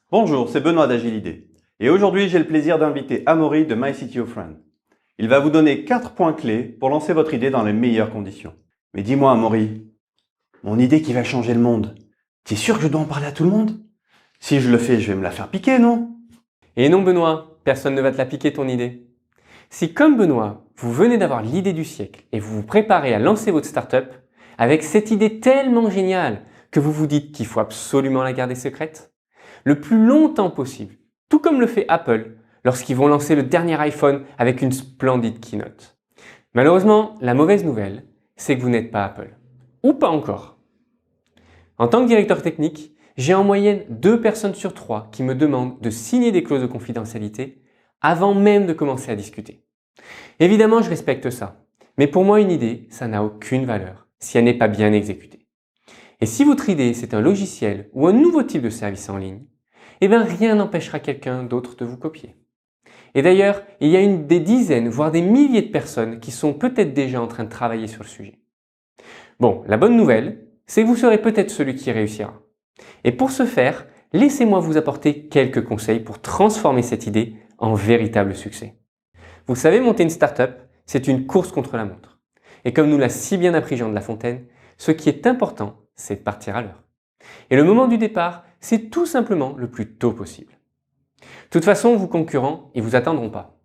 Bonjour, c'est Benoît d'Agilidé. Et aujourd'hui, j'ai le plaisir d'inviter Amaury de MyCTOFriend. Il va vous donner 4 points clés pour lancer votre idée dans les meilleures conditions. Mais dis-moi, Amaury, mon idée qui va changer le monde, t'es sûr que je dois en parler à tout le monde? Si je le fais, je vais me la faire piquer, non? Et non Benoît, personne ne va te la piquer ton idée. Si comme Benoît, vous venez d'avoir l'idée du siècle et vous vous préparez à lancer votre startup, avec cette idée tellement géniale que vous vous dites qu'il faut absolument la garder secrète, le plus longtemps possible, tout comme le fait Apple lorsqu'ils vont lancer le dernier iPhone avec une splendide keynote. Malheureusement, la mauvaise nouvelle, c'est que vous n'êtes pas Apple. Ou pas encore. En tant que directeur technique, j'ai en moyenne 2 personnes sur 3 qui me demandent de signer des clauses de confidentialité avant même de commencer à discuter. Évidemment, je respecte ça. Mais pour moi, une idée, ça n'a aucune valeur si elle n'est pas bien exécutée. Et si votre idée, c'est un logiciel ou un nouveau type de service en ligne, eh bien rien n'empêchera quelqu'un d'autre de vous copier. Et d'ailleurs, il y a des dizaines, voire des milliers de personnes qui sont peut-être déjà en train de travailler sur le sujet. Bon, la bonne nouvelle, c'est que vous serez peut-être celui qui réussira. Et pour ce faire, laissez-moi vous apporter quelques conseils pour transformer cette idée en véritable succès. Vous savez, monter une startup, c'est une course contre la montre. Et comme nous l'a si bien appris Jean de La Fontaine, ce qui est important, c'est de partir à l'heure. Et le moment du départ, c'est tout simplement le plus tôt possible. De toute façon, vos concurrents, ils vous attendront pas.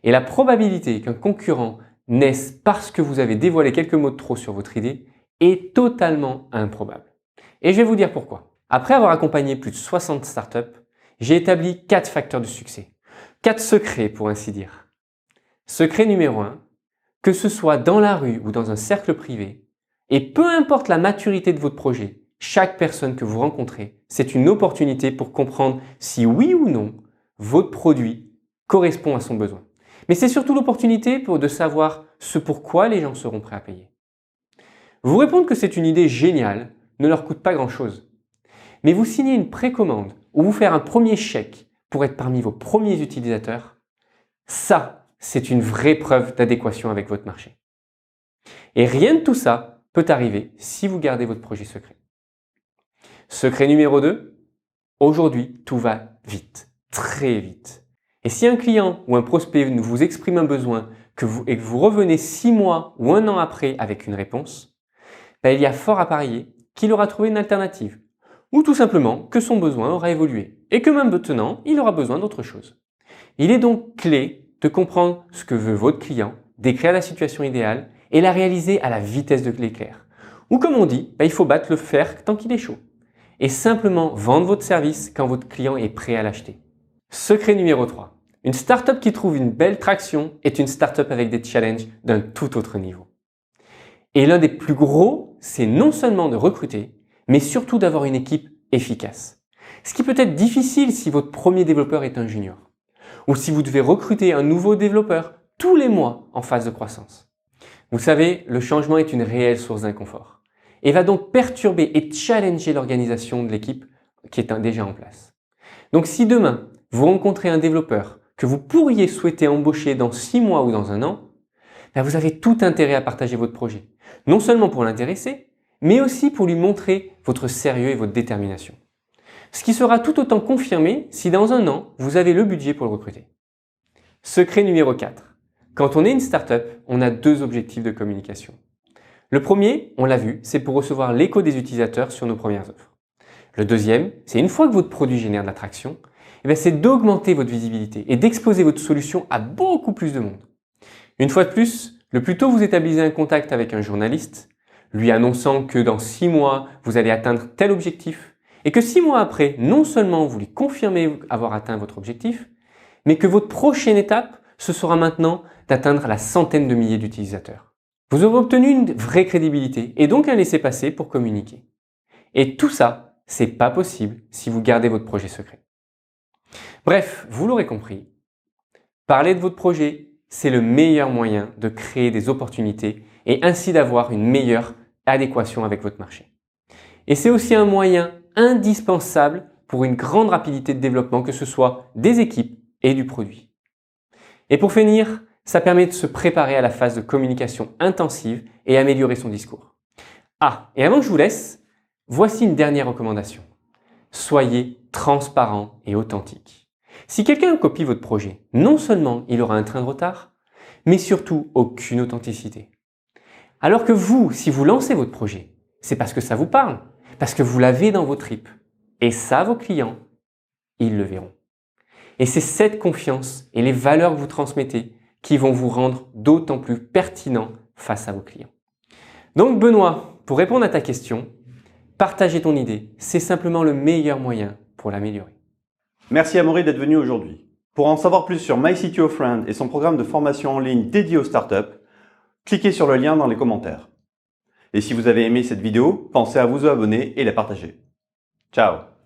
Et la probabilité qu'un concurrent naisse parce que vous avez dévoilé quelques mots de trop sur votre idée est totalement improbable. Et je vais vous dire pourquoi. Après avoir accompagné plus de 60 startups, j'ai établi 4 facteurs de succès. 4 secrets pour ainsi dire. Secret numéro 1, que ce soit dans la rue ou dans un cercle privé, et peu importe la maturité de votre projet, chaque personne que vous rencontrez, c'est une opportunité pour comprendre si oui ou non votre produit correspond à son besoin. Mais c'est surtout l'opportunité de savoir ce pourquoi les gens seront prêts à payer. Vous répondre que c'est une idée géniale ne leur coûte pas grand-chose. Mais vous signer une précommande ou vous faire un premier chèque pour être parmi vos premiers utilisateurs, ça, c'est une vraie preuve d'adéquation avec votre marché. Et rien de tout ça peut arriver si vous gardez votre projet secret. Secret numéro 2, aujourd'hui, tout va vite, très vite. Et si un client ou un prospect vous exprime un besoin et que vous revenez 6 mois ou 1 an après avec une réponse, il y a fort à parier qu'il aura trouvé une alternative. Ou tout simplement que son besoin aura évolué et que même maintenant, il aura besoin d'autre chose. Il est donc clé de comprendre ce que veut votre client, d'écrire la situation idéale et la réaliser à la vitesse de l'éclair. Ou comme on dit, il faut battre le fer tant qu'il est chaud. Et simplement vendre votre service quand votre client est prêt à l'acheter. Secret numéro 3. Une startup qui trouve une belle traction est une startup avec des challenges d'un tout autre niveau. Et l'un des plus gros, c'est non seulement de recruter, mais surtout d'avoir une équipe efficace. Ce qui peut être difficile si votre premier développeur est un junior. Ou si vous devez recruter un nouveau développeur tous les mois en phase de croissance. Vous savez, le changement est une réelle source d'inconfort et va donc perturber et challenger l'organisation de l'équipe qui est déjà en place. Donc si demain, vous rencontrez un développeur que vous pourriez souhaiter embaucher dans 6 mois ou dans 1 an, vous avez tout intérêt à partager votre projet. Non seulement pour l'intéresser, mais aussi pour lui montrer votre sérieux et votre détermination. Ce qui sera tout autant confirmé si dans 1 an, vous avez le budget pour le recruter. Secret numéro 4. Quand on est une startup, on a 2 objectifs de communication. Le premier, on l'a vu, c'est pour recevoir l'écho des utilisateurs sur nos premières offres. Le deuxième, c'est une fois que votre produit génère de l'attraction, c'est d'augmenter votre visibilité et d'exposer votre solution à beaucoup plus de monde. Une fois de plus, le plus tôt vous établissez un contact avec un journaliste, lui annonçant que dans 6 mois, vous allez atteindre tel objectif, et que 6 mois après, non seulement vous lui confirmez avoir atteint votre objectif, mais que votre prochaine étape, ce sera maintenant d'atteindre la centaine de milliers d'utilisateurs. Vous aurez obtenu une vraie crédibilité et donc un laissez-passer pour communiquer. Et tout ça, c'est pas possible si vous gardez votre projet secret. Bref, vous l'aurez compris, parler de votre projet, c'est le meilleur moyen de créer des opportunités et ainsi d'avoir une meilleure adéquation avec votre marché. Et c'est aussi un moyen indispensable pour une grande rapidité de développement, que ce soit des équipes et du produit. Et pour finir, ça permet de se préparer à la phase de communication intensive et améliorer son discours. Ah, et avant que je vous laisse, voici une dernière recommandation. Soyez transparent et authentique. Si quelqu'un copie votre projet, non seulement il aura un train de retard, mais surtout aucune authenticité. Alors que vous, si vous lancez votre projet, c'est parce que ça vous parle, parce que vous l'avez dans vos tripes. Et ça, vos clients, ils le verront. Et c'est cette confiance et les valeurs que vous transmettez qui vont vous rendre d'autant plus pertinent face à vos clients. Donc Benoît, pour répondre à ta question, partager ton idée, c'est simplement le meilleur moyen pour l'améliorer. Merci Amaury d'être venu aujourd'hui. Pour en savoir plus sur MyCTOFriend et son programme de formation en ligne dédié aux startups, cliquez sur le lien dans les commentaires. Et si vous avez aimé cette vidéo, pensez à vous abonner et la partager. Ciao!